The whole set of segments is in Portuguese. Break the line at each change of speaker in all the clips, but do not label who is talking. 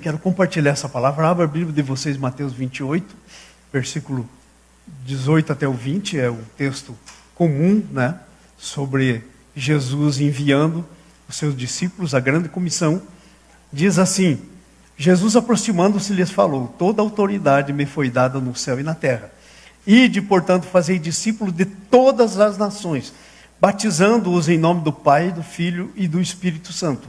quero compartilhar essa palavra. Abra a Bíblia de vocês, Mateus 28, versículo 18 até o 20, é o texto comum, né? Sobre Jesus enviando os seus discípulos, a grande comissão. Diz assim: Jesus, aproximando-se, lhes falou: toda autoridade me foi dada no céu e na terra. Ide, portanto, fazei discípulos de todas as nações, batizando-os em nome do Pai, do Filho e do Espírito Santo,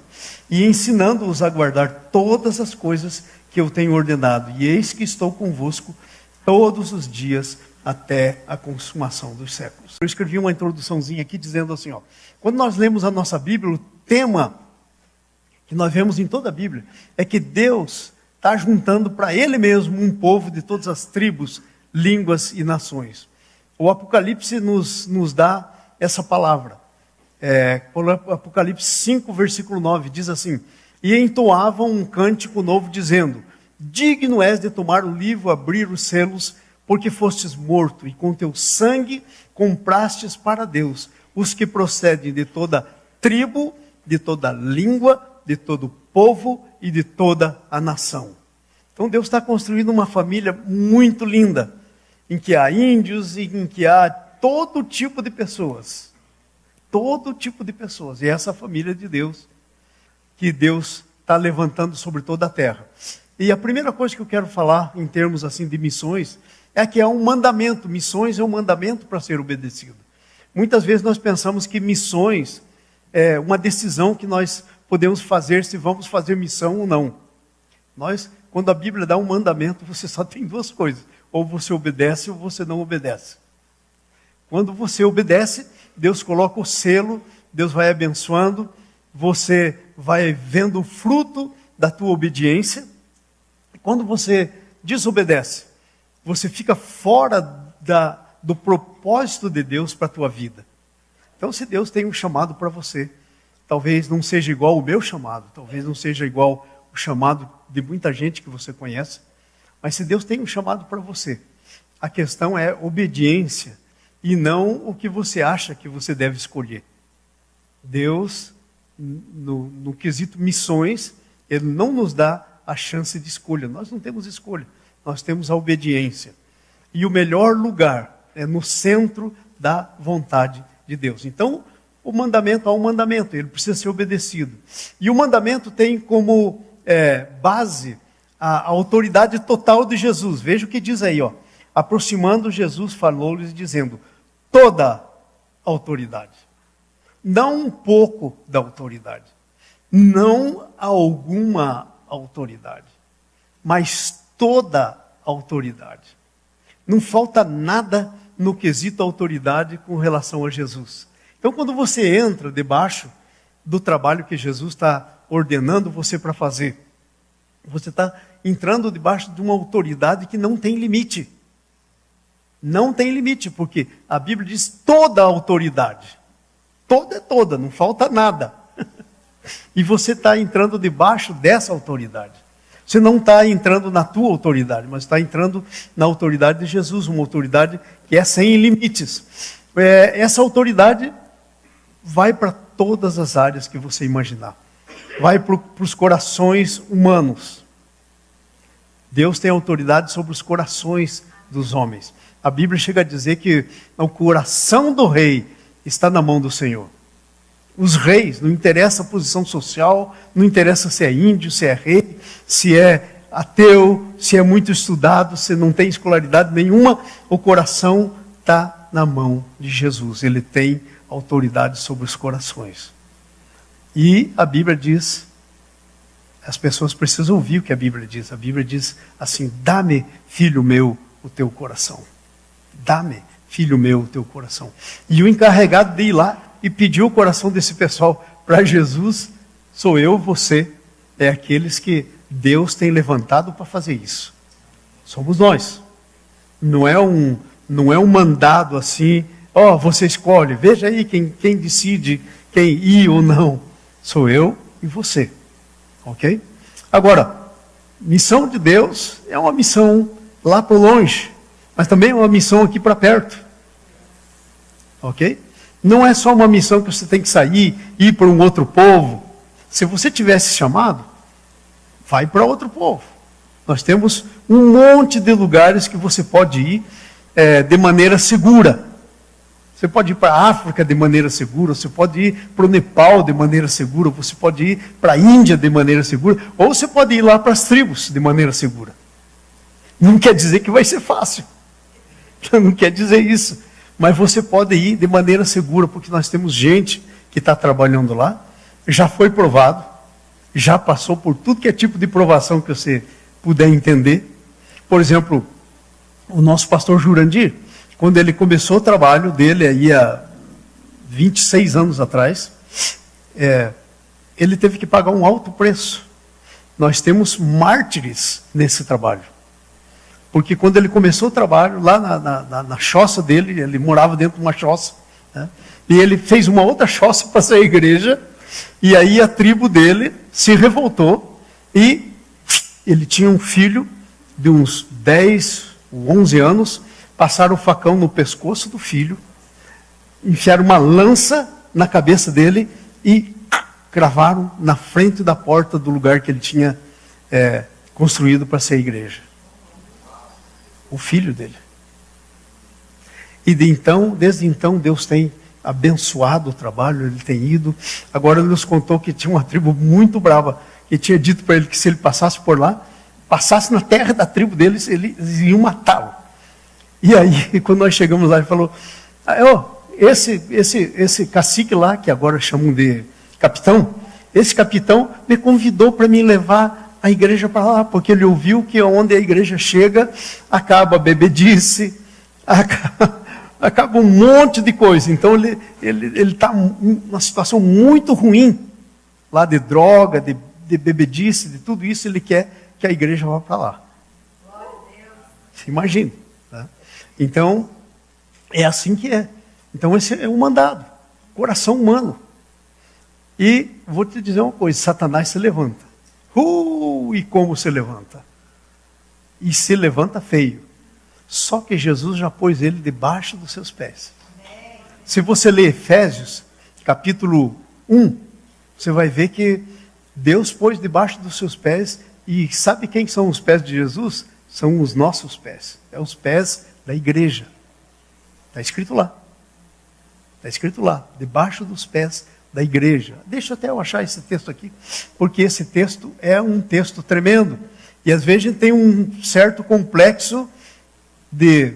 e ensinando-os a guardar todas as coisas que eu tenho ordenado. E eis que estou convosco todos os dias até a consumação dos séculos. Eu escrevi uma introduçãozinha aqui dizendo assim, quando nós lemos a nossa Bíblia, o tema que nós vemos em toda a Bíblia é que Deus está juntando para Ele mesmo um povo de todas as tribos, línguas e nações. O Apocalipse nos dá essa palavra. Apocalipse 5, versículo 9, diz assim: e entoavam um cântico novo, dizendo: digno és de tomar o livro, abrir os selos, porque fostes morto, e com teu sangue comprastes para Deus os que procedem de toda tribo, de toda língua, de todo povo e de toda a nação. Então Deus está construindo uma família muito linda, em que há índios e em que há todo tipo de pessoas. Todo tipo de pessoas. E essa família de Deus, que Deus está levantando sobre toda a terra. E a primeira coisa que eu quero falar, em termos assim de missões, é que é um mandamento. Missões é um mandamento para ser obedecido. Muitas vezes nós pensamos que missões é uma decisão que nós podemos fazer se vamos fazer missão ou não. Quando a Bíblia dá um mandamento, você só tem duas coisas: ou você obedece ou você não obedece. Quando você obedece, Deus coloca o selo, Deus vai abençoando, você vai vendo o fruto da tua obediência. Quando você desobedece, você fica fora do propósito de Deus para a tua vida. Então, se Deus tem um chamado para você, talvez não seja igual o meu chamado, talvez não seja igual o chamado de muita gente que você conhece, mas se Deus tem um chamado para você, a questão é obediência e não o que você acha que você deve escolher. Deus, no quesito missões, Ele não nos dá a chance de escolha. Nós não temos escolha, nós temos a obediência. E o melhor lugar é no centro da vontade de Deus. Então, o mandamento é um mandamento, ele precisa ser obedecido. E o mandamento tem como base a autoridade total de Jesus. Veja o que diz aí, aproximando Jesus, falou-lhes dizendo: toda autoridade. Não um pouco da autoridade. Não alguma autoridade. Mas toda autoridade. Não falta nada no quesito autoridade com relação a Jesus. Então, quando você entra debaixo do trabalho que Jesus está ordenando você para fazer, você está entrando debaixo de uma autoridade que não tem limite. Não tem limite, porque a Bíblia diz toda a autoridade. Toda é toda, não falta nada. E você está entrando debaixo dessa autoridade. Você não está entrando na tua autoridade, mas está entrando na autoridade de Jesus, uma autoridade que é sem limites. Essa autoridade vai para todas as áreas que você imaginar. Vai para os corações humanos. Deus tem autoridade sobre os corações dos homens. A Bíblia chega a dizer que o coração do rei está na mão do Senhor. Os reis, não interessa a posição social, não interessa se é índio, se é rei, se é ateu, se é muito estudado, se não tem escolaridade nenhuma, o coração está na mão de Jesus. Ele tem autoridade sobre os corações. E a Bíblia diz, as pessoas precisam ouvir o que a Bíblia diz. A Bíblia diz assim: dá-me, filho meu, o teu coração. Dá-me, filho meu, o teu coração. E o encarregado de ir lá e pedir o coração desse pessoal para Jesus, sou eu, você, é aqueles que Deus tem levantado para fazer isso. Somos nós. Não é um mandado assim, você escolhe, veja aí quem decide quem ir ou não. Sou eu e você. Ok? Agora, missão de Deus é uma missão lá para longe, mas também é uma missão aqui para perto. Ok? Não é só uma missão que você tem que sair, ir para um outro povo. Se você tivesse chamado, vai para outro povo. Nós temos um monte de lugares que você pode ir de maneira segura. Você pode ir para a África de maneira segura, você pode ir para o Nepal de maneira segura, você pode ir para a Índia de maneira segura, ou você pode ir lá para as tribos de maneira segura. Não quer dizer que vai ser fácil. Não quer dizer isso. Mas você pode ir de maneira segura, porque nós temos gente que está trabalhando lá, já foi provado, já passou por tudo que é tipo de provação que você puder entender. Por exemplo, o nosso pastor Jurandir, quando ele começou o trabalho dele aí há 26 anos atrás, ele teve que pagar um alto preço. Nós temos mártires nesse trabalho. Porque quando ele começou o trabalho, lá na choça dele, ele morava dentro de uma choça, né? E ele fez uma outra choça para sair a igreja, e aí a tribo dele se revoltou, e ele tinha um filho de uns 10, 11 anos, passaram o facão no pescoço do filho, enfiaram uma lança na cabeça dele e cravaram na frente da porta do lugar que ele tinha construído para ser a igreja. O filho dele. E desde então, Deus tem abençoado o trabalho, ele tem ido. Agora ele nos contou que tinha uma tribo muito brava, que tinha dito para ele que se ele passasse por lá, passasse na terra da tribo deles, eles iam matá-lo. E aí, quando nós chegamos lá, ele falou, esse cacique lá, que agora chamam de capitão, esse capitão me convidou para me levar a igreja para lá, porque ele ouviu que onde a igreja chega, acaba a bebedice, acaba um monte de coisa. Então ele está numa situação muito ruim, lá de droga, de bebedice, de tudo isso, ele quer que a igreja vá para lá. Você imagina. Tá? Então, é assim que é. Então esse é um mandado, coração humano. E vou te dizer uma coisa, Satanás se levanta. E como se levanta? E se levanta feio. Só que Jesus já pôs ele debaixo dos seus pés. Se você ler Efésios, capítulo 1, você vai ver que Deus pôs debaixo dos seus pés. E sabe quem são os pés de Jesus? São os nossos pés. É os pés da igreja. Está escrito lá. Está escrito lá, debaixo dos pés da igreja. Deixa até eu achar esse texto aqui, porque esse texto é um texto tremendo. E às vezes a gente tem um certo complexo de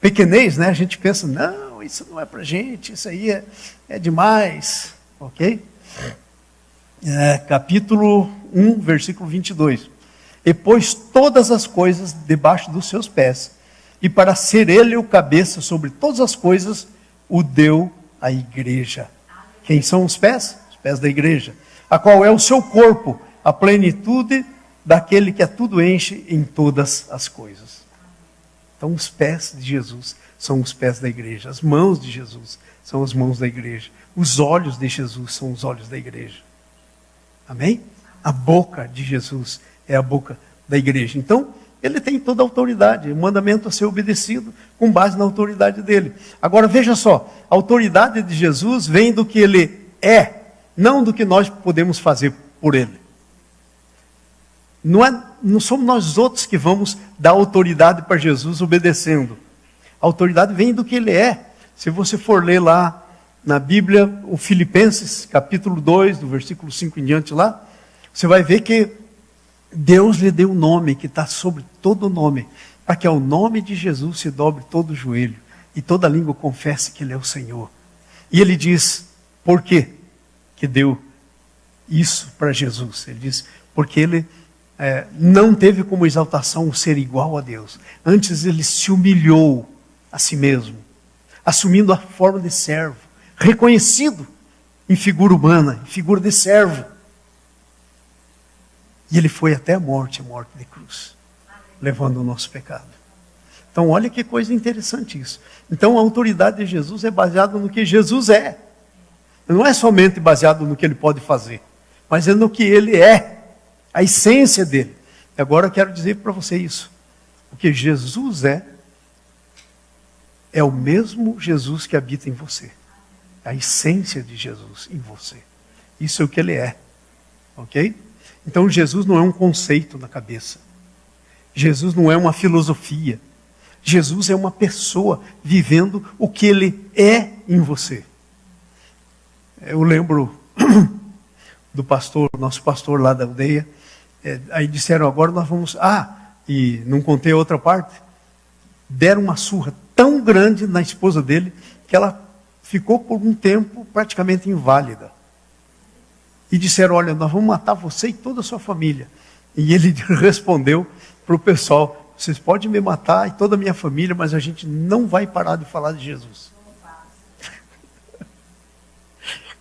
pequenez, né? A gente pensa, não, isso não é pra gente, isso aí é demais. Ok? Capítulo 1, versículo 22. E pôs todas as coisas debaixo dos seus pés, e para ser ele o cabeça sobre todas as coisas, o deu à igreja. Quem são os pés? Os pés da igreja. A qual é o seu corpo, a plenitude daquele que a tudo enche em todas as coisas. Então os pés de Jesus são os pés da igreja. As mãos de Jesus são as mãos da igreja. Os olhos de Jesus são os olhos da igreja. Amém? A boca de Jesus é a boca da igreja. Então, ele tem toda a autoridade, o mandamento a ser obedecido com base na autoridade dele. Agora veja só, a autoridade de Jesus vem do que ele é, não do que nós podemos fazer por ele. Não somos nós outros que vamos dar autoridade para Jesus obedecendo. A autoridade vem do que ele é. Se você for ler lá na Bíblia, o Filipenses, capítulo 2, do versículo 5 em diante lá, você vai ver que Deus lhe deu um nome que está sobre todo nome, para que ao nome de Jesus se dobre todo o joelho e toda língua confesse que ele é o Senhor. E ele diz, por quê que deu isso para Jesus? Ele diz, porque ele não teve como exaltação o ser igual a Deus. Antes ele se humilhou a si mesmo, assumindo a forma de servo, reconhecido em figura humana, em figura de servo. E ele foi até a morte de cruz, levando o nosso pecado. Então olha que coisa interessante isso. Então a autoridade de Jesus é baseada no que Jesus é. Não é somente baseado no que ele pode fazer, mas é no que ele é, a essência dele. E agora eu quero dizer para você isso. O que Jesus é o mesmo Jesus que habita em você. A essência de Jesus em você. Isso é o que ele é. Ok? Então Jesus não é um conceito na cabeça. Jesus não é uma filosofia. Jesus é uma pessoa vivendo o que Ele é em você. Eu lembro do pastor, nosso pastor lá da aldeia, aí disseram, agora nós vamos... e não contei a outra parte, deram uma surra tão grande na esposa dele, que ela ficou por um tempo praticamente inválida. E disseram, olha, nós vamos matar você e toda a sua família. E ele respondeu para o pessoal, vocês podem me matar e toda a minha família, mas a gente não vai parar de falar de Jesus.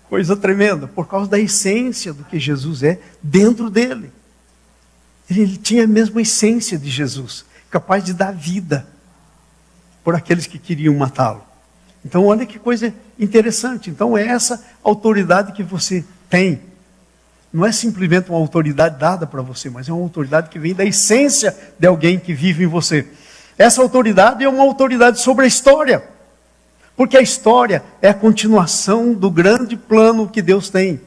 Coisa tremenda, por causa da essência do que Jesus é dentro dele. Ele tinha a mesma essência de Jesus, capaz de dar vida por aqueles que queriam matá-lo. Então olha que coisa interessante. Então é essa autoridade que você tem. Não é simplesmente uma autoridade dada para você, mas é uma autoridade que vem da essência de alguém que vive em você. Essa autoridade é uma autoridade sobre a história. Porque a história é a continuação do grande plano que Deus tem.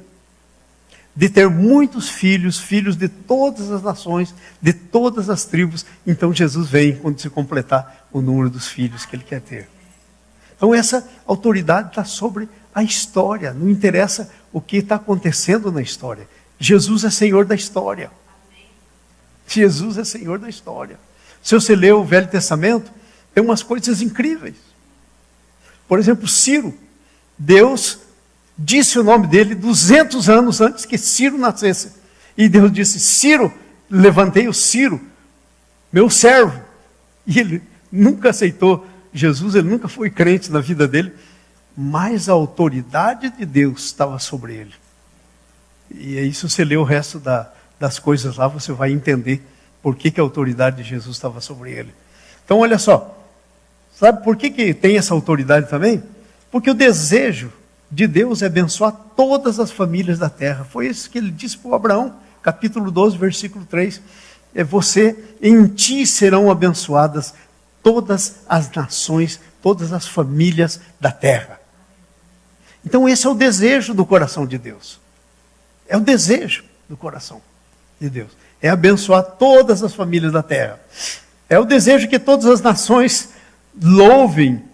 De ter muitos filhos, filhos de todas as nações, de todas as tribos. Então Jesus vem quando se completar o número dos filhos que Ele quer ter. Então essa autoridade está sobre a história. Não interessa o que está acontecendo na história. Jesus é Senhor da história. Jesus é Senhor da história. Se você ler o Velho Testamento, tem umas coisas incríveis. Por exemplo, Ciro. Deus disse o nome dele 200 anos antes que Ciro nascesse. E Deus disse, Ciro, levantei o Ciro, meu servo. E ele nunca aceitou Jesus, ele nunca foi crente na vida dele. Mas a autoridade de Deus estava sobre ele. E aí, se você ler o resto das coisas lá, você vai entender por que a autoridade de Jesus estava sobre ele. Então, olha só. Sabe por que tem essa autoridade também? Porque o desejo de Deus é abençoar todas as famílias da terra. Foi isso que ele disse para Abraão, capítulo 12, versículo 3. Em ti serão abençoadas todas as nações, todas as famílias da terra. Então esse é o desejo do coração de Deus. É o desejo do coração de Deus. É abençoar todas as famílias da terra. É o desejo que todas as nações louvem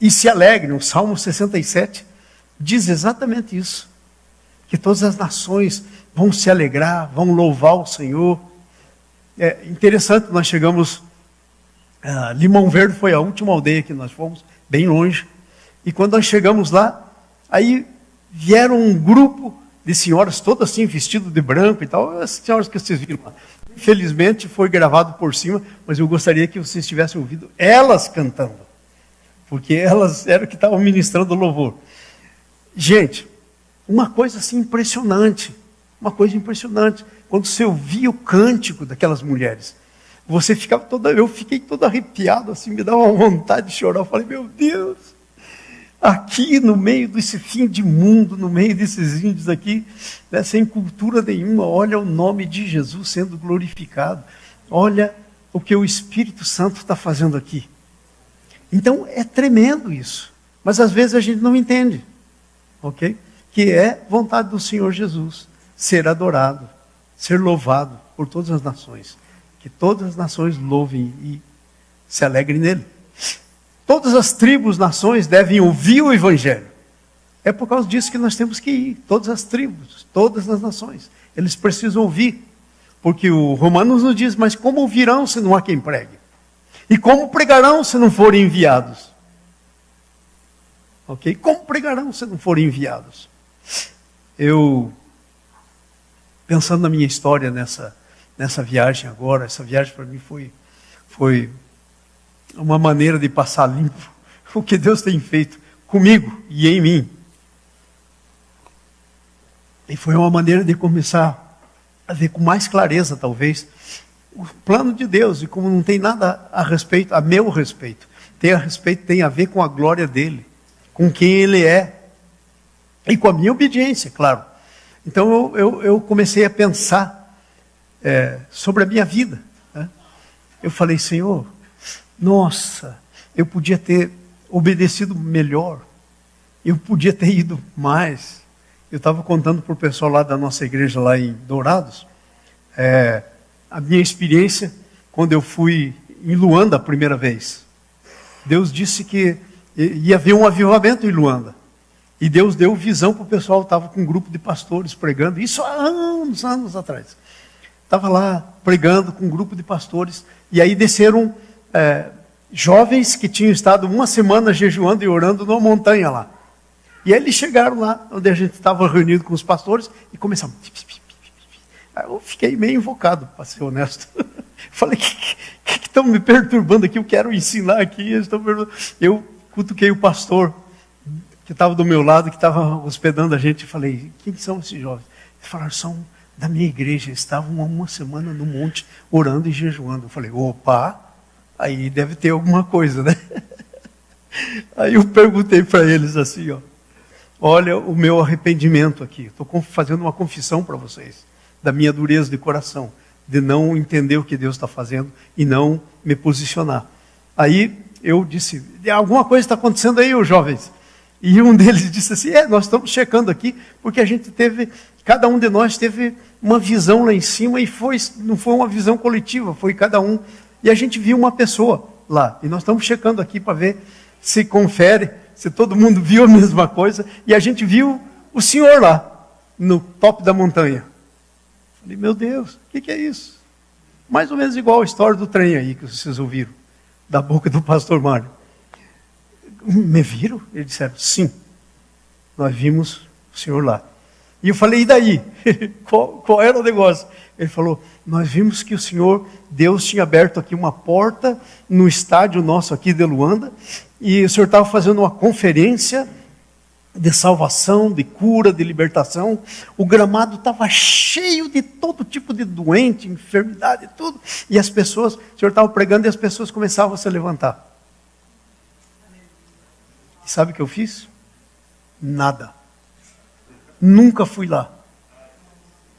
e se alegrem. O Salmo 67 diz exatamente isso. Que todas as nações vão se alegrar, vão louvar o Senhor. É interessante, nós chegamos... Limão Verde foi a última aldeia que nós fomos, bem longe. E quando nós chegamos lá, aí vieram um grupo de senhoras, todas assim, vestidas de branco e tal. As senhoras que vocês viram lá. Infelizmente foi gravado por cima, mas eu gostaria que vocês tivessem ouvido elas cantando. Porque elas eram que estavam ministrando louvor. Gente, uma coisa assim impressionante. Uma coisa impressionante. Quando você ouvia o cântico daquelas mulheres, você ficava eu fiquei todo arrepiado, assim, me dava uma vontade de chorar. Eu falei, meu Deus, aqui no meio desse fim de mundo, no meio desses índios aqui, né, sem cultura nenhuma, olha o nome de Jesus sendo glorificado. Olha o que o Espírito Santo está fazendo aqui. Então é tremendo isso. Mas às vezes a gente não entende, ok? Que é vontade do Senhor Jesus ser adorado, ser louvado por todas as nações. Que todas as nações louvem e se alegrem nele. Todas as tribos, nações devem ouvir o Evangelho. É por causa disso que nós temos que ir. Todas as tribos, todas as nações. Eles precisam ouvir. Porque o Romanos nos diz, mas como ouvirão se não há quem pregue? E como pregarão se não forem enviados? Ok? Como pregarão se não forem enviados? Eu, pensando na minha história nessa viagem agora, essa viagem para mim foi uma maneira de passar limpo o que Deus tem feito comigo e em mim. E foi uma maneira de começar a ver com mais clareza, talvez, o plano de Deus, e como não tem nada a meu respeito, tem a ver com a glória dele, com quem ele é, e com a minha obediência, claro. Então eu comecei a pensar sobre a minha vida. Né? Eu falei, Senhor, nossa, eu podia ter obedecido melhor, eu podia ter ido mais. Eu estava contando para o pessoal lá da nossa igreja, lá em Dourados, a minha experiência quando eu fui em Luanda a primeira vez. Deus disse que ia haver um avivamento em Luanda. E Deus deu visão para o pessoal, estava com um grupo de pastores pregando, isso há anos atrás. Estava lá pregando com um grupo de pastores, e aí desceram jovens que tinham estado uma semana jejuando e orando numa montanha lá. E aí eles chegaram lá, onde a gente estava reunido com os pastores, e começaram. Aí eu fiquei meio invocado, para ser honesto. Falei, que estão me perturbando aqui? Eu quero ensinar aqui. Eu cutuquei o pastor que estava do meu lado, que estava hospedando a gente, e falei, quem são esses jovens? Eles falaram, são da minha igreja, estavam há uma semana no monte, orando e jejuando. Eu falei, opa, aí deve ter alguma coisa, né? Aí eu perguntei para eles assim, olha o meu arrependimento aqui, estou fazendo uma confissão para vocês, da minha dureza de coração, de não entender o que Deus está fazendo e não me posicionar. Aí eu disse, alguma coisa está acontecendo aí, os jovens. E um deles disse assim, nós estamos checando aqui, porque cada um de nós teve uma visão lá em cima, e não foi uma visão coletiva, foi cada um. E a gente viu uma pessoa lá, e nós estamos checando aqui para ver se confere, se todo mundo viu a mesma coisa, e a gente viu o senhor lá, no topo da montanha. Falei, meu Deus, o que é isso? Mais ou menos igual a história do trem aí, que vocês ouviram, da boca do pastor Mário. Me viram? Eles disseram, sim, nós vimos o senhor lá. E eu falei, e daí? qual era o negócio? Ele falou, nós vimos que o senhor, Deus tinha aberto aqui uma porta no estádio nosso aqui de Luanda, e o senhor estava fazendo uma conferência de salvação, de cura, de libertação. O gramado estava cheio de todo tipo de doente, enfermidade, tudo. E as pessoas, o senhor estava pregando e as pessoas começavam a se levantar. E sabe o que eu fiz? Nada. Nunca fui lá.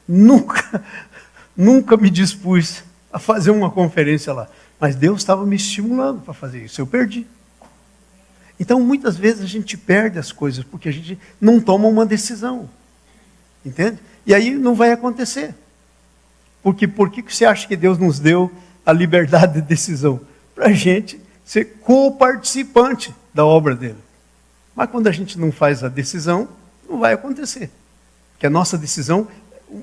Nunca me dispus a fazer uma conferência lá. Mas Deus estava me estimulando para fazer isso. Eu perdi. Então, muitas vezes a gente perde as coisas porque a gente não toma uma decisão. Entende? E aí não vai acontecer. Porque por que você acha que Deus nos deu a liberdade de decisão? Para a gente ser co-participante da obra dele. Mas quando a gente não faz a decisão, não vai acontecer. Porque a nossa decisão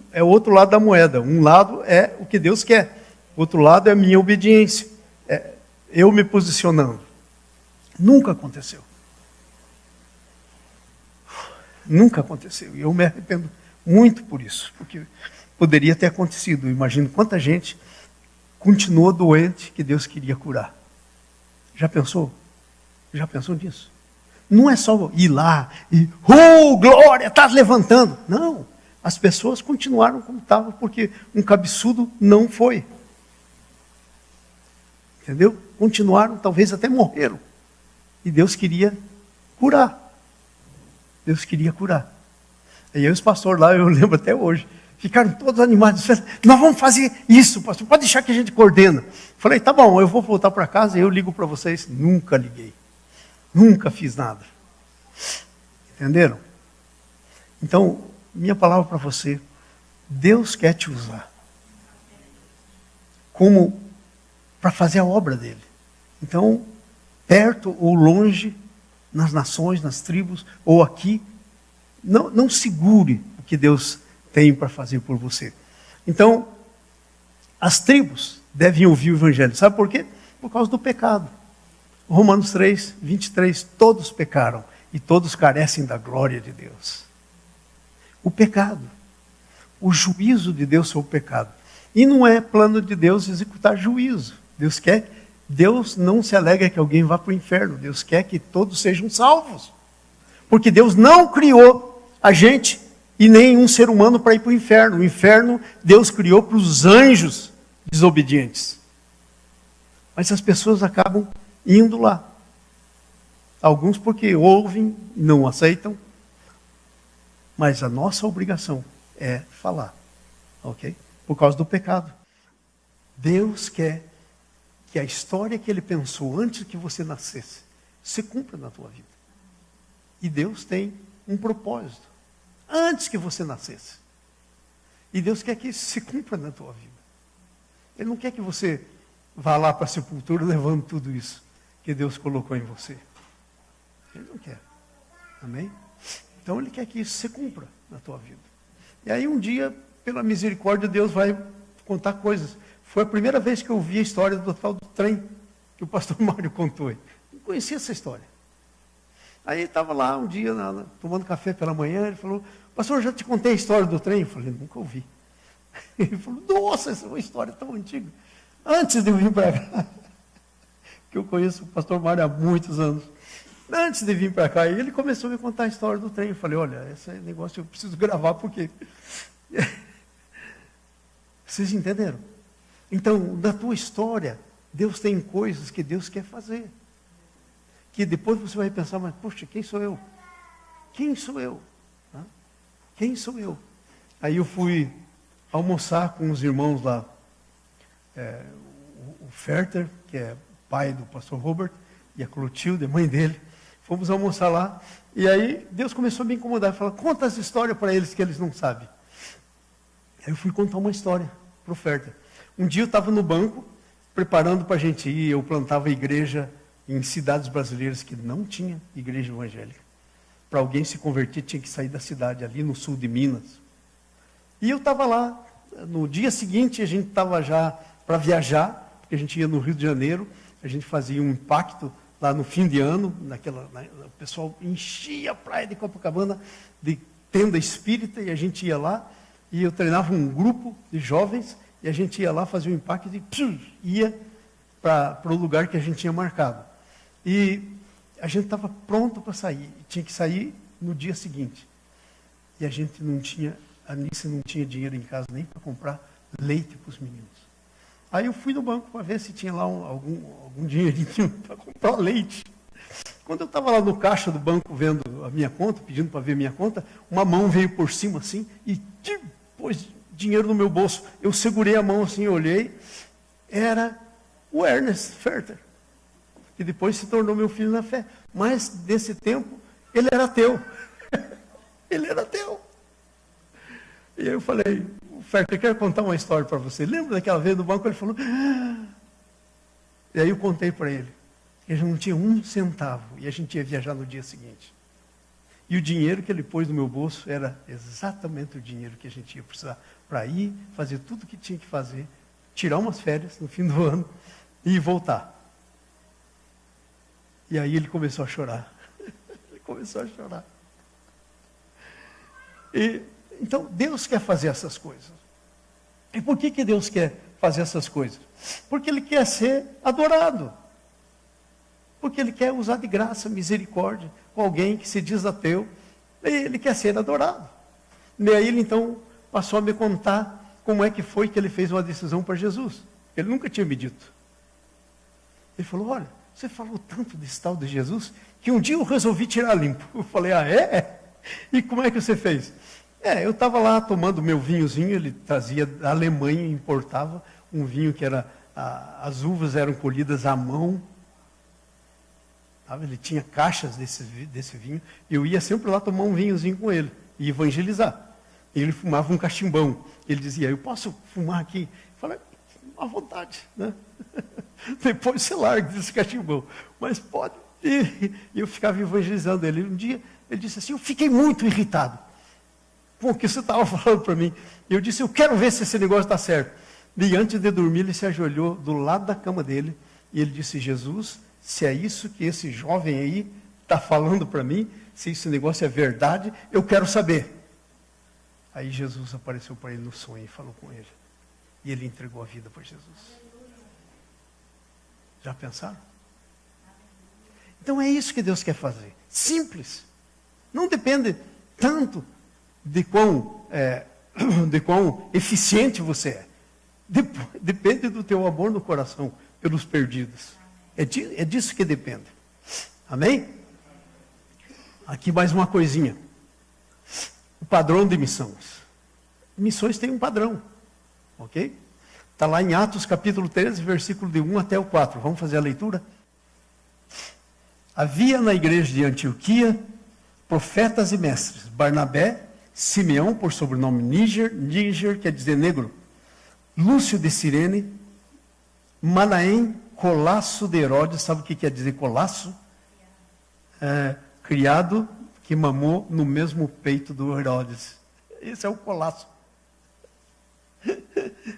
é o outro lado da moeda. Um lado é o que Deus quer. O outro lado é a minha obediência. É eu me posicionando. Nunca aconteceu. Nunca aconteceu. E eu me arrependo muito por isso. Porque poderia ter acontecido. Eu imagino quanta gente continuou doente que Deus queria curar. Já pensou? Já pensou nisso? Não é só ir lá e, glória, está levantando. Não, as pessoas continuaram como estavam, porque um cabeçudo não foi. Entendeu? Continuaram, talvez até morreram. E Deus queria curar. Deus queria curar. E aí os pastores lá, eu lembro até hoje, ficaram todos animados. Nós vamos fazer isso, pastor, pode deixar que a gente coordena. Falei, tá bom, eu vou voltar para casa e eu ligo para vocês. Nunca liguei. Nunca fiz nada. Entenderam? Então, minha palavra para você, Deus quer te usar. Como para fazer a obra dele. Então, perto ou longe, nas nações, nas tribos, ou aqui, não segure o que Deus tem para fazer por você. Então, as tribos devem ouvir o evangelho. Sabe por quê? Por causa do pecado. Romanos 3, 23, todos pecaram e todos carecem da glória de Deus. O pecado, o juízo de Deus sobre o pecado. E não é plano de Deus executar juízo. Deus não se alegra que alguém vá para o inferno. Deus quer que todos sejam salvos. Porque Deus não criou a gente e nenhum ser humano para ir para o inferno. O inferno Deus criou para os anjos desobedientes. Mas as pessoas acabam indo lá. Alguns porque ouvem, não aceitam. Mas a nossa obrigação é falar. Ok? Por causa do pecado. Deus quer que a história que Ele pensou antes que você nascesse se cumpra na tua vida. E Deus tem um propósito. Antes que você nascesse. E Deus quer que isso se cumpra na tua vida. Ele não quer que você vá lá para a sepultura levando tudo isso que Deus colocou em você. Ele não quer. Amém? Então Ele quer que isso se cumpra na tua vida. E aí um dia, pela misericórdia, Deus vai contar coisas. Foi a primeira vez que eu ouvi a história do tal do trem que o pastor Mário contou. Eu não conhecia essa história. Aí ele estava lá um dia, tomando café pela manhã, ele falou, pastor, eu já te contei a história do trem? Eu falei, nunca ouvi. Ele falou, nossa, essa é uma história tão antiga. Antes de eu vir para cá, que eu conheço o pastor Mário há muitos anos, antes de vir para cá, ele começou a me contar a história do trem. Eu falei, olha, esse negócio eu preciso gravar, porque... Vocês entenderam? Então, na tua história, Deus tem coisas que Deus quer fazer. Que depois você vai pensar, mas, poxa, quem sou eu? Quem sou eu? Quem sou eu? Aí eu fui almoçar com os irmãos lá, o Ferter, que é pai do pastor Robert, e a Clotilde, mãe dele. Fomos almoçar lá, e aí Deus começou a me incomodar, falar, conta as histórias para eles que eles não sabem. Aí eu fui contar uma história para o Ferter. Um dia eu estava no banco, preparando para a gente ir, eu plantava igreja em cidades brasileiras que não tinha igreja evangélica. Para alguém se converter, tinha que sair da cidade, ali no sul de Minas. E eu estava lá, no dia seguinte a gente estava já para viajar, porque a gente ia no Rio de Janeiro, a gente fazia um impacto lá no fim de ano, o pessoal enchia a praia de Copacabana de tenda espírita, e a gente ia lá, e eu treinava um grupo de jovens, e a gente ia lá fazer o impacto e ia para o lugar que a gente tinha marcado. E a gente estava pronto para sair, tinha que sair no dia seguinte. E a gente não tinha, a Nícia não tinha dinheiro em casa nem para comprar leite para os meninos. Aí eu fui no banco para ver se tinha lá algum dinheirinho para comprar leite. Quando eu estava lá no caixa do banco vendo a minha conta, pedindo para ver a minha conta, uma mão veio por cima assim e pôs dinheiro no meu bolso. Eu segurei a mão assim, olhei, era o Ernest Ferter, que depois se tornou meu filho na fé. Mas, nesse tempo, ele era ateu. Ele era ateu. E aí eu falei, Ferter, eu quero contar uma história para você. Lembra daquela vez no banco? Ele falou, ah. E aí eu contei para ele. Ele não tinha um centavo, e a gente ia viajar no dia seguinte. E o dinheiro que ele pôs no meu bolso era exatamente o dinheiro que a gente ia precisar para ir, fazer tudo o que tinha que fazer, tirar umas férias no fim do ano e voltar. E aí ele começou a chorar. Ele começou a chorar. Então, Deus quer fazer essas coisas. E por que Deus quer fazer essas coisas? Porque Ele quer ser adorado. Porque Ele quer usar de graça, misericórdia, com alguém que se diz ateu. Ele quer ser adorado. E aí Ele, então, passou a me contar como é que foi que Ele fez uma decisão para Jesus. Ele nunca tinha me dito. Ele falou, olha, você falou tanto desse tal de Jesus, que um dia eu resolvi tirar limpo. Eu falei, ah, é? E como é que você fez? Eu estava lá tomando meu vinhozinho, ele trazia da Alemanha, importava um vinho que era, as uvas eram colhidas à mão. Ele tinha caixas desse vinho, e eu ia sempre lá tomar um vinhozinho com ele, e evangelizar. E ele fumava um cachimbão. Ele dizia, eu posso fumar aqui? Eu falei, à vontade, né? Depois você larga desse cachimbão, mas pode. E eu ficava evangelizando ele. Um dia ele disse assim, eu fiquei muito irritado com o que você estava falando para mim. E eu disse, eu quero ver se esse negócio está certo. E antes de dormir, ele se ajoelhou do lado da cama dele, e ele disse, Jesus, se é isso que esse jovem aí está falando para mim, se esse negócio é verdade, eu quero saber. Aí Jesus apareceu para ele no sonho e falou com ele. E ele entregou a vida para Jesus. Já pensaram? Então é isso que Deus quer fazer. Simples. Não depende tanto de quão eficiente você é. Depende do teu amor no coração pelos perdidos. É disso que depende. Amém? Aqui mais uma coisinha. O padrão de missões. Missões têm um padrão. Ok? Está lá em Atos capítulo 13, versículo de 1 até o 4. Vamos fazer a leitura? Havia na igreja de Antioquia profetas e mestres, Barnabé, Simeão, por sobrenome Níger, Níger quer dizer negro, Lúcio de Cirene, Manaém, Colasso de Herodes, sabe o que quer dizer Colasso? Criado que mamou no mesmo peito do Herodes. Esse é o Colasso.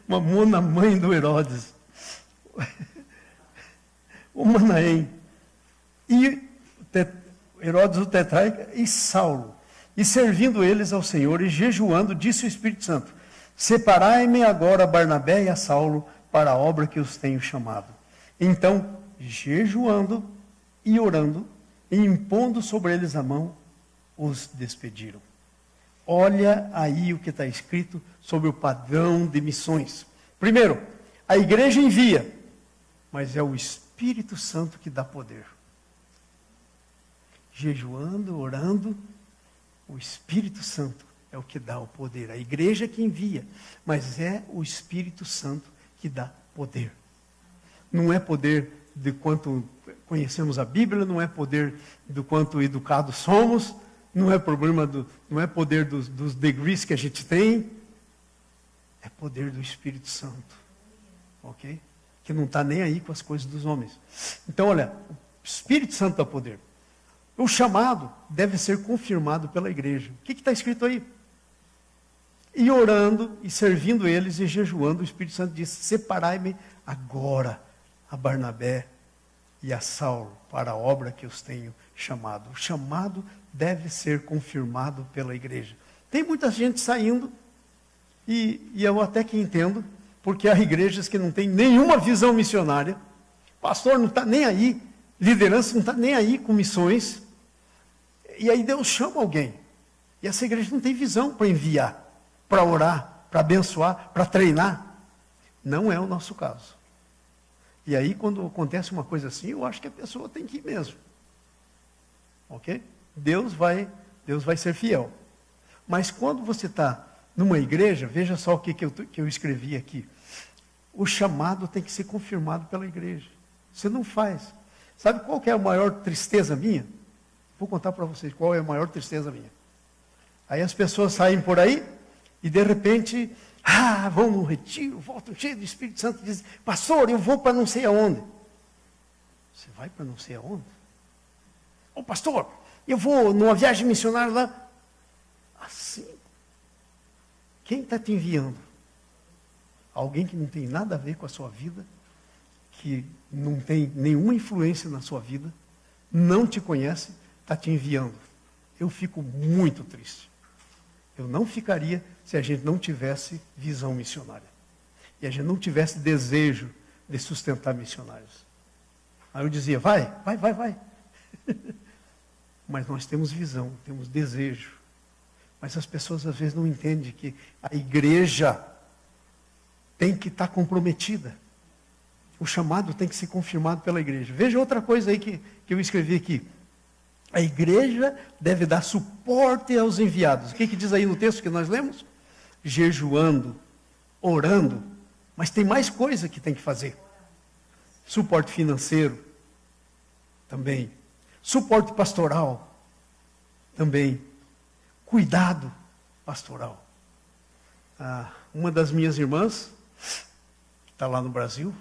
Mamou na mãe do Herodes. O Manaém. E Herodes o tetrarca e Saulo. E servindo eles ao Senhor e jejuando, disse o Espírito Santo: separai-me agora a Barnabé e a Saulo para a obra que os tenho chamado. Então, jejuando e orando, e impondo sobre eles a mão, os despediram. Olha aí o que está escrito sobre o padrão de missões. Primeiro, a igreja envia, mas é o Espírito Santo que dá poder. Jejuando, orando, o Espírito Santo é o que dá o poder. A igreja que envia, mas é o Espírito Santo que dá poder. Não é poder de quanto conhecemos a Bíblia, não é poder do quanto educados somos, não é não é poder dos degrees que a gente tem, é poder do Espírito Santo, ok? Que não está nem aí com as coisas dos homens. Então, olha, o Espírito Santo dá poder. O chamado deve ser confirmado pela igreja. O que está escrito aí? E orando, e servindo eles, e jejuando, o Espírito Santo disse: separai-me agora a Barnabé e a Saulo para a obra que os tenho chamado. O chamado deve ser confirmado pela igreja. Tem muita gente saindo, e eu até que entendo, porque há igrejas que não têm nenhuma visão missionária, pastor não está nem aí, liderança não está nem aí com missões, e aí Deus chama alguém, e essa igreja não tem visão para enviar, para orar, para abençoar, para treinar. Não é o nosso caso. E aí, quando acontece uma coisa assim, eu acho que a pessoa tem que ir mesmo. Ok? Deus vai ser fiel. Mas quando você está numa igreja, veja só o que eu escrevi aqui. O chamado tem que ser confirmado pela igreja. Você não faz. Sabe qual que é a maior tristeza minha? Vou contar para vocês qual é a maior tristeza minha. Aí as pessoas saem por aí e de repente, vão num retiro, voltam cheios do Espírito Santo e dizem: pastor, eu vou para não sei aonde. Você vai para não sei aonde? Ô pastor, eu vou numa viagem missionária lá. Assim. Quem está te enviando? Alguém que não tem nada a ver com a sua vida, que não tem nenhuma influência na sua vida, não te conhece, está te enviando. Eu fico muito triste. Eu não ficaria se a gente não tivesse visão missionária. E a gente não tivesse desejo de sustentar missionários. Aí eu dizia: vai. Mas nós temos visão, temos desejo. Mas as pessoas às vezes não entendem que a igreja tem que estar comprometida. O chamado tem que ser confirmado pela igreja. Veja outra coisa aí que eu escrevi aqui. A igreja deve dar suporte aos enviados. O que diz aí no texto que nós lemos? Jejuando, orando. Mas tem mais coisa que tem que fazer. Suporte financeiro, também. Suporte pastoral, também. Cuidado pastoral. Uma das minhas irmãs, que está lá no Brasil,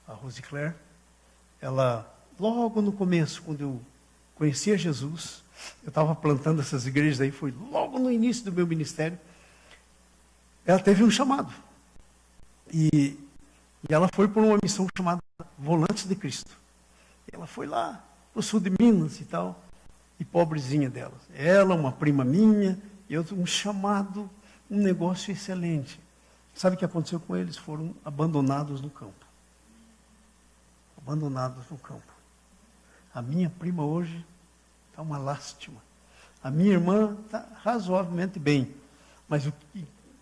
a Rose Claire, ela, logo no começo, quando eu conhecia Jesus, eu estava plantando essas igrejas aí, foi logo no início do meu ministério, ela teve um chamado. E ela foi por uma missão chamada Volantes de Cristo. Ela foi lá para o sul de Minas e tal, e pobrezinha dela. Ela, uma prima minha, e eu, um chamado, um negócio excelente. Sabe o que aconteceu com eles? Foram abandonados no campo. Abandonados no campo. A minha prima hoje está uma lástima. A minha irmã está razoavelmente bem. Mas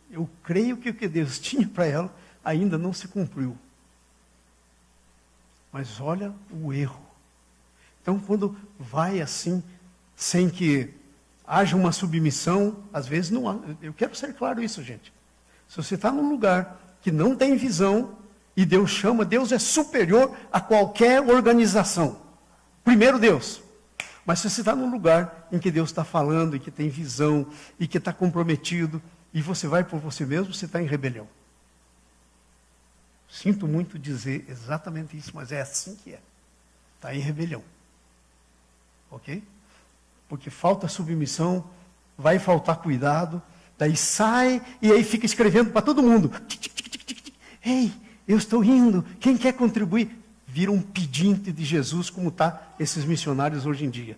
eu creio que o que Deus tinha para ela ainda não se cumpriu. Mas olha o erro. Então, quando vai assim, sem que haja uma submissão, às vezes não há. Eu quero ser claro isso, gente. Se você está num lugar que não tem visão, e Deus chama, Deus é superior a qualquer organização. Primeiro Deus. Mas se você está num lugar em que Deus está falando, e que tem visão, e que está comprometido, e você vai por você mesmo, você está em rebelião. Sinto muito dizer exatamente isso, mas é assim que é. Está em rebelião. Ok? Porque falta submissão, vai faltar cuidado, daí sai e aí fica escrevendo para todo mundo. Ei, eu estou indo, quem quer contribuir? Vira um pedinte de Jesus, como está esses missionários hoje em dia.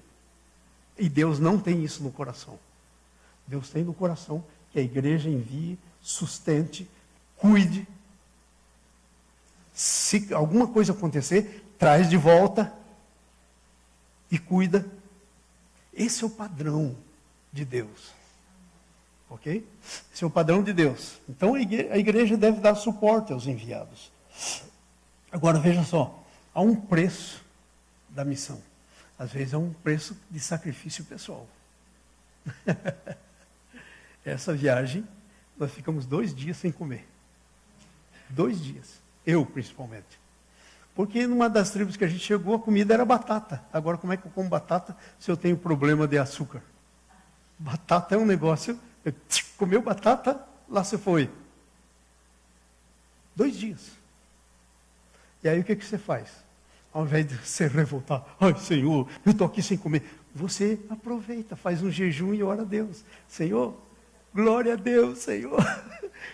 E Deus não tem isso no coração. Deus tem no coração que a igreja envie, sustente, cuide. Se alguma coisa acontecer, traz de volta e cuida. Esse é o padrão de Deus. Ok? Esse é o padrão de Deus. Então a igreja deve dar suporte aos enviados. Agora veja só, há um preço da missão. Às vezes é um preço de sacrifício pessoal. Essa viagem, nós ficamos 2 dias sem comer. 2 dias. Eu, principalmente. Porque numa das tribos que a gente chegou, a comida era batata. Agora, como é que eu como batata se eu tenho problema de açúcar? Batata é um negócio... Comeu batata, lá você foi. 2 dias. E aí o que você faz? Ao invés de se revoltar, ai Senhor, eu estou aqui sem comer. Você aproveita, faz um jejum e ora a Deus. Senhor, glória a Deus, Senhor.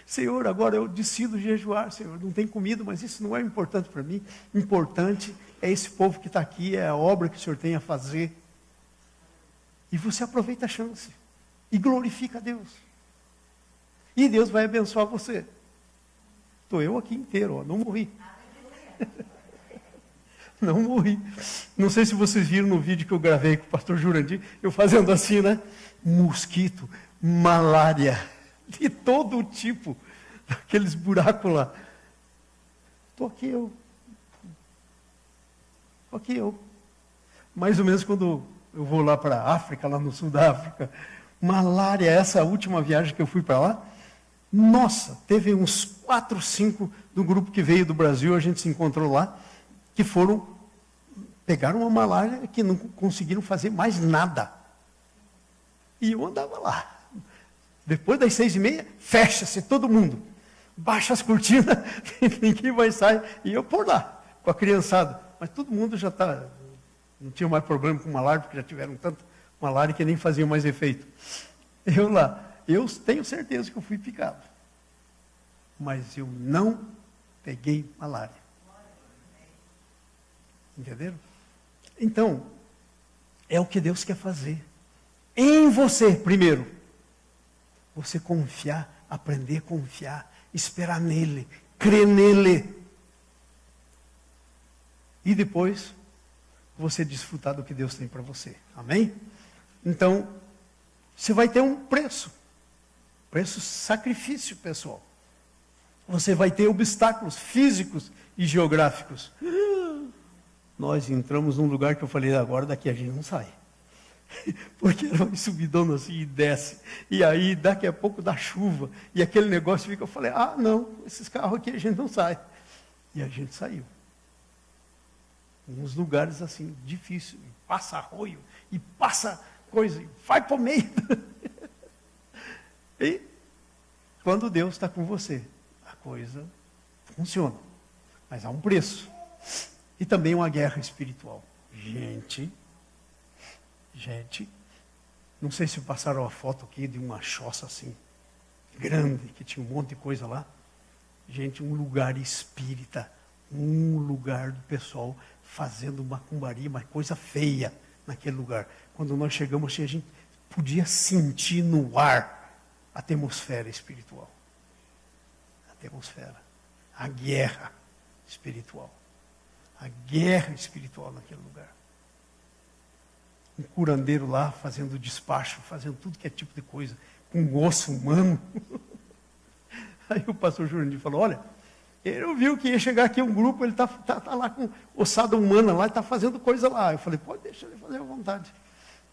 Senhor, agora eu decido jejuar, Senhor. Não tem comida, mas isso não é importante para mim. Importante é esse povo que está aqui, é a obra que o Senhor tem a fazer. E você aproveita a chance. E glorifica a Deus. E Deus vai abençoar você. Estou eu aqui inteiro, ó, não morri. Não morri. Não sei se vocês viram no vídeo que eu gravei com o pastor Jurandir, eu fazendo assim, né? Mosquito, malária, de todo tipo, aqueles buracos lá. Estou aqui eu. Estou aqui eu. Mais ou menos quando eu vou lá para a África, lá no sul da África, malária, essa última viagem que eu fui para lá, nossa, teve uns 4, 5 do grupo que veio do Brasil, a gente se encontrou lá, que pegaram uma malária que não conseguiram fazer mais nada. E eu andava lá. Depois das 6h30, fecha-se todo mundo. Baixa as cortinas, ninguém vai sair. E eu por lá, com a criançada. Mas todo mundo já está, não tinha mais problema com malária, porque já tiveram tanta malária que nem fazia mais efeito. Eu lá, eu tenho certeza que eu fui picado. Mas eu não peguei malária. Entenderam? Então, é o que Deus quer fazer. Em você, primeiro. Você confiar, aprender a confiar, esperar nele, crer nele. E depois, você desfrutar do que Deus tem para você. Amém? Então, você vai ter um preço. Preço sacrifício, pessoal. Você vai ter obstáculos físicos e geográficos. Nós entramos num lugar que eu falei, agora daqui a gente não sai. Porque ela vai subidão assim e desce. E aí daqui a pouco dá chuva. E aquele negócio fica, eu falei, não, esses carros aqui a gente não sai. E a gente saiu. Uns lugares assim, difícil. Passa arroio, e passa coisa, e vai para o meio. E quando Deus está com você, a coisa funciona. Mas há um preço. E também uma guerra espiritual. Gente, não sei se passaram a foto aqui de uma choça assim, grande, que tinha um monte de coisa lá. Gente, um lugar espírita, um lugar do pessoal fazendo macumbaria, uma coisa feia naquele lugar. Quando nós chegamos, a gente podia sentir no ar a atmosfera espiritual. A atmosfera, a guerra espiritual. A guerra espiritual naquele lugar. Um curandeiro lá fazendo despacho, fazendo tudo que é tipo de coisa, com osso humano. Aí o pastor Jurandir falou, olha, ele viu que ia chegar aqui um grupo, ele tá lá com ossada humana lá, e está fazendo coisa lá. Eu falei, pode deixar ele fazer à vontade.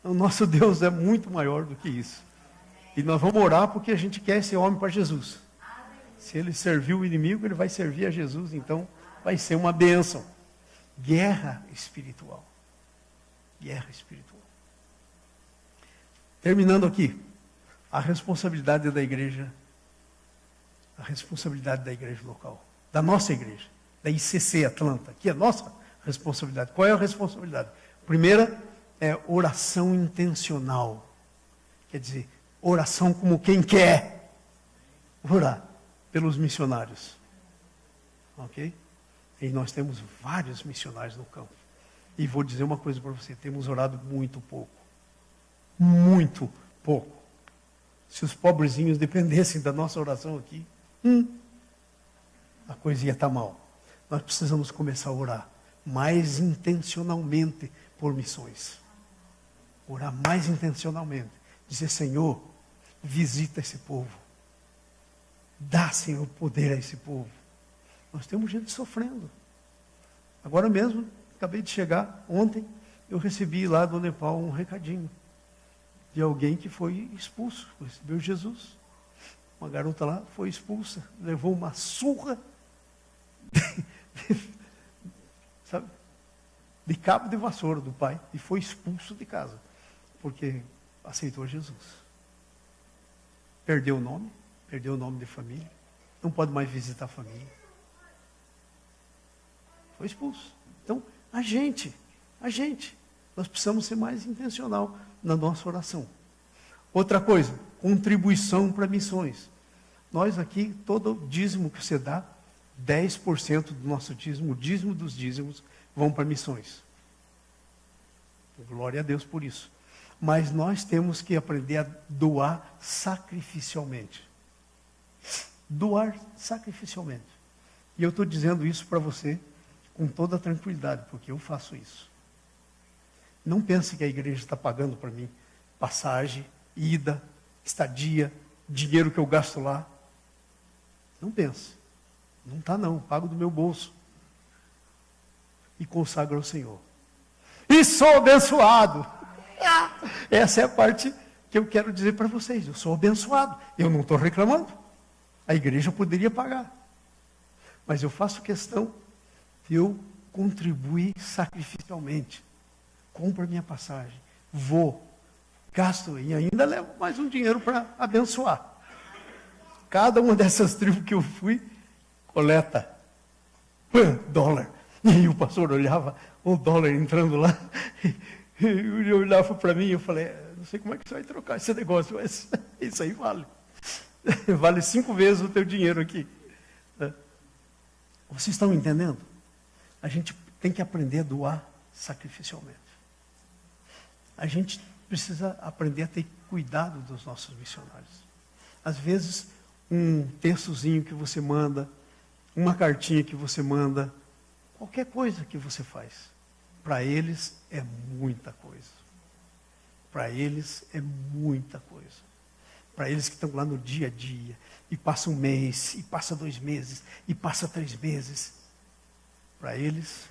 O nosso Deus é muito maior do que isso. E nós vamos orar porque a gente quer esse homem para Jesus. Se ele serviu o inimigo, ele vai servir a Jesus, então vai ser uma bênção. Guerra espiritual. Guerra espiritual. Terminando aqui, a responsabilidade da igreja local, da nossa igreja, da ICC Atlanta, que é a nossa responsabilidade. Qual é a responsabilidade? Primeira é oração intencional. Quer dizer, oração como quem quer orar pelos missionários. Ok? E nós temos vários missionários no campo. E vou dizer uma coisa para você, temos orado muito pouco. Muito pouco. Se os pobrezinhos dependessem da nossa oração aqui, a coisa ia estar mal. Nós precisamos começar a orar mais intencionalmente por missões. Orar mais intencionalmente. Dizer, Senhor, visita esse povo. Dá, Senhor, poder a esse povo. Nós temos gente sofrendo. Agora mesmo, acabei de chegar, ontem, eu recebi lá do Nepal um recadinho de alguém que foi expulso, recebeu Jesus. Uma garota lá foi expulsa, levou uma surra sabe, de cabo de vassoura do pai e foi expulso de casa, porque aceitou Jesus. Perdeu o nome de família, não pode mais visitar a família. Foi expulso. Então, a gente, nós precisamos ser mais intencional na nossa oração. Outra coisa, contribuição para missões. Nós aqui, todo dízimo que você dá, 10% do nosso dízimo, o dízimo dos dízimos, vão para missões. Glória a Deus por isso. Mas nós temos que aprender a doar sacrificialmente. Doar sacrificialmente. E eu estou dizendo isso para você com toda tranquilidade, porque eu faço isso. Não pense que a igreja está pagando para mim passagem, ida, estadia, dinheiro que eu gasto lá. Não pense. Não está não, pago do meu bolso. E consagro ao Senhor. E sou abençoado. Essa é a parte que eu quero dizer para vocês. Eu sou abençoado. Eu não estou reclamando. A igreja poderia pagar. Mas eu faço questão de eu contribuir sacrificialmente. Compro a minha passagem. Vou. Gasto e ainda levo mais um dinheiro para abençoar. Cada uma dessas tribos que eu fui, coleta dólar. E aí o pastor olhava o dólar entrando lá. E ele olhava para mim e eu falei, não sei como é que você vai trocar esse negócio, mas isso aí vale. Vale 5 vezes o teu dinheiro aqui. Vocês estão entendendo? A gente tem que aprender a doar sacrificialmente. A gente precisa aprender a ter cuidado dos nossos missionários. Às vezes, um textozinho que você manda, uma cartinha que você manda, qualquer coisa que você faz, para eles é muita coisa. Para eles é muita coisa. Para eles que estão lá no dia a dia, e passa um mês, e passa 2 meses, e passa 3 meses. Para eles,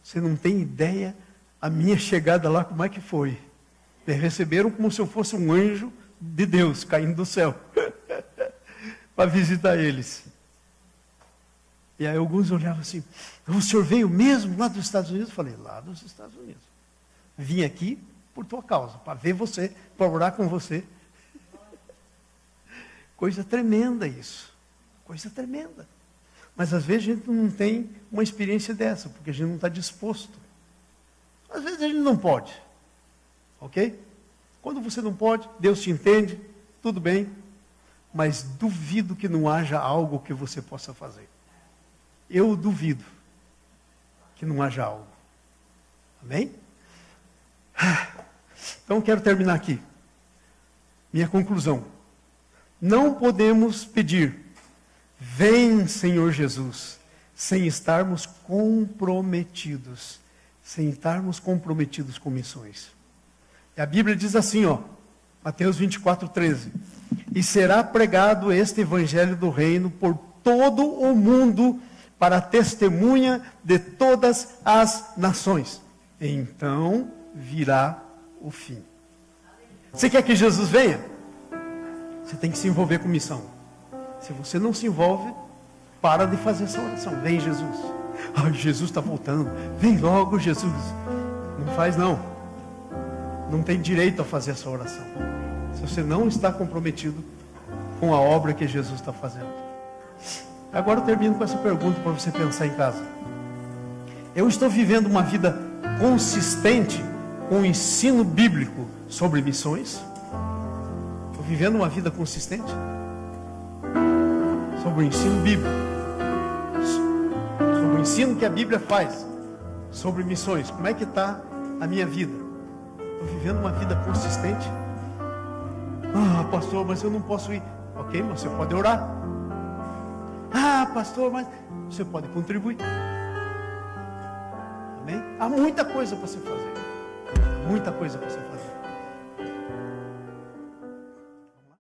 você não tem ideia a minha chegada lá, como é que foi. Me receberam como se eu fosse um anjo de Deus, caindo do céu, para visitar eles. E aí alguns olhavam assim, o senhor veio mesmo lá dos Estados Unidos? Eu falei, lá dos Estados Unidos. Vim aqui por tua causa, para ver você, para orar com você. Coisa tremenda isso. Coisa tremenda. Mas às vezes a gente não tem uma experiência dessa, porque a gente não está disposto. Às vezes a gente não pode. Ok? Quando você não pode, Deus te entende, tudo bem. Mas duvido que não haja algo que você possa fazer. Eu duvido que não haja algo. Amém? Então quero terminar aqui. Minha conclusão. Não podemos pedir, vem Senhor Jesus, sem estarmos comprometidos. Sem estarmos comprometidos com missões. E a Bíblia diz assim, ó, Mateus 24:13. E será pregado este evangelho do reino por todo o mundo, para testemunha de todas as nações. Então virá o fim. Você quer que Jesus venha? Você tem que se envolver com missão. Se você não se envolve, para de fazer essa oração. Vem Jesus. Ai, Jesus está voltando. Vem logo, Jesus. Não faz não. não tem direito a fazer essa oração. Se você não está comprometido com a obra que Jesus está fazendo. Agora eu termino com essa pergunta para você pensar em casa. Eu estou vivendo uma vida consistente com o ensino bíblico sobre missões? Estou vivendo uma vida consistente sobre o ensino bíblico, sobre o ensino que a Bíblia faz sobre missões. Como é que está a minha vida? Estou vivendo uma vida consistente? Ah, pastor, mas eu não posso ir. Ok, mas você pode orar. Ah, pastor, mas você pode contribuir. Amém? Há muita coisa para você fazer. Muita coisa para você fazer.